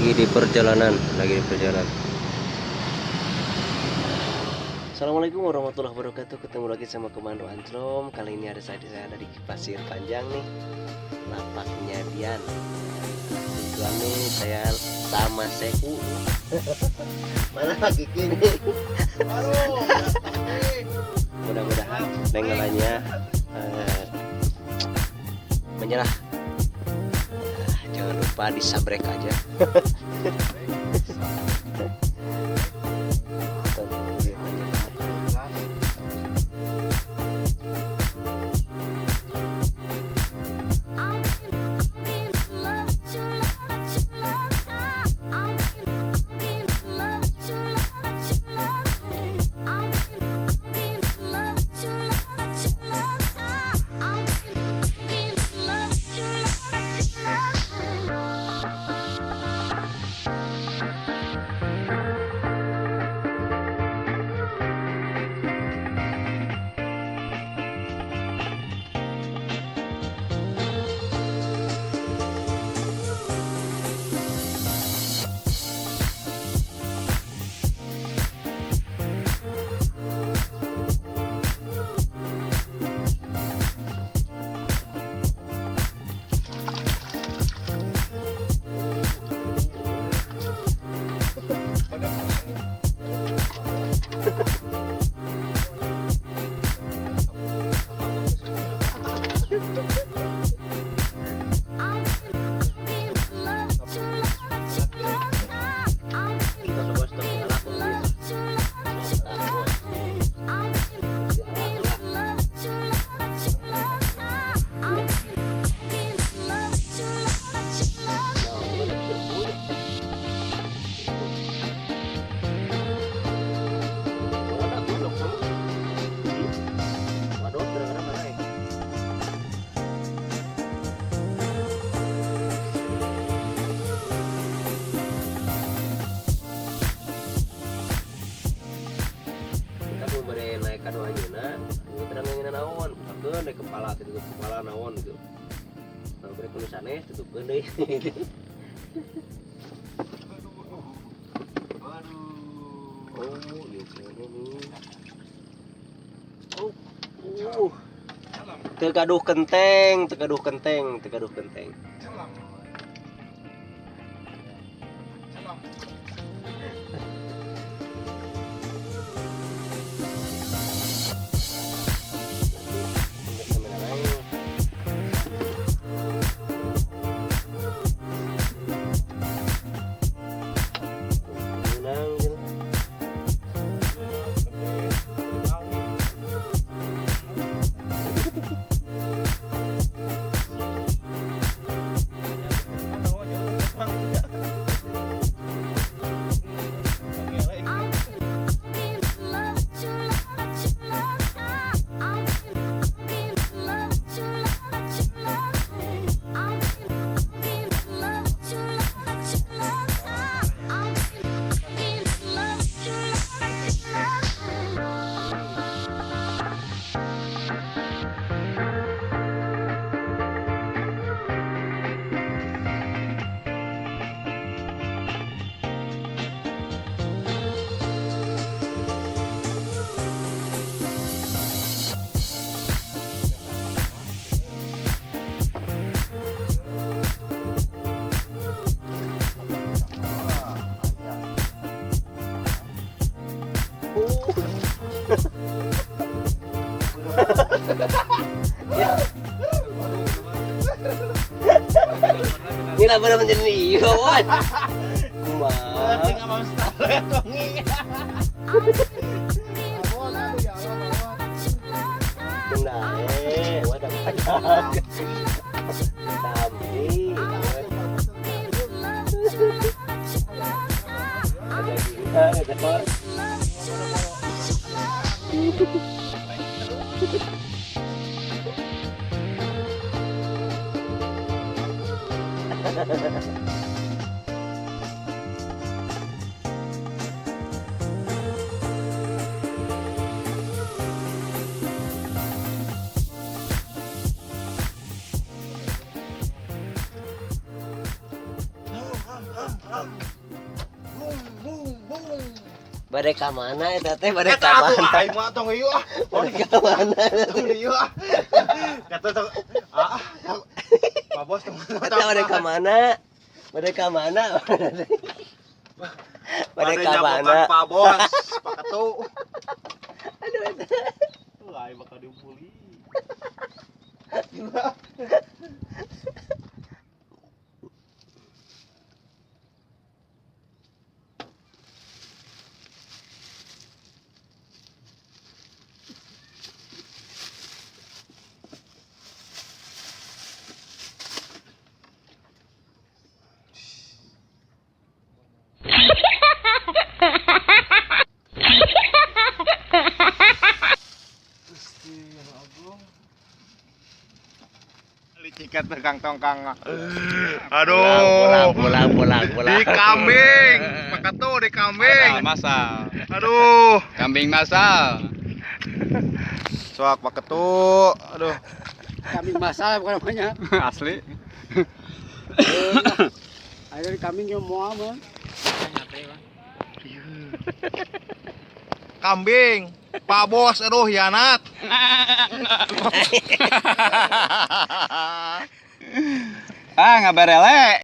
lagi di perjalanan. Assalamualaikum warahmatullahi wabarakatuh. Ketemu lagi sama Komando Anjlom. Kali ini saya ada di Pasir Panjang nih, lapaknya Dian. Kebetulan nih saya sama Seku. Mana lagi kini? Mudah-mudahan bengalannya menyerah. Jangan lupa disabrek aja. Kado ayeuna kita ngeunaheun naon pakeun deui kepala tutup kepala naon gitu bari kudu sanes tutupkeun deui teu gaduh kenteng ini lah bener menjadi iwan kumaha benae wadah tapi ada kita Bade ka mana eta teh? Bade ka mana? Aing mah tong ieu ah. Bade ka mana? Tong ieu ah. Kata tong Pak Bos tong. Eta bade ka mana? Bade ka mana? Bade ka mana? Pak Bos, Pak Ketu. Aduh eta. Aing bakal diumpuli. Licikat tegang tongkang. Aduh. Pulang. Di kambing. Pak Ketu di kambing. Masal. Aduh. Kambing masal. Soak Pak Ketu. Aduh. Kambing masal bukan namanya. Asli. Ada di kambing yang mau apa? Kambing. Pak Bos, aduh hianat. Ah, ngabarele.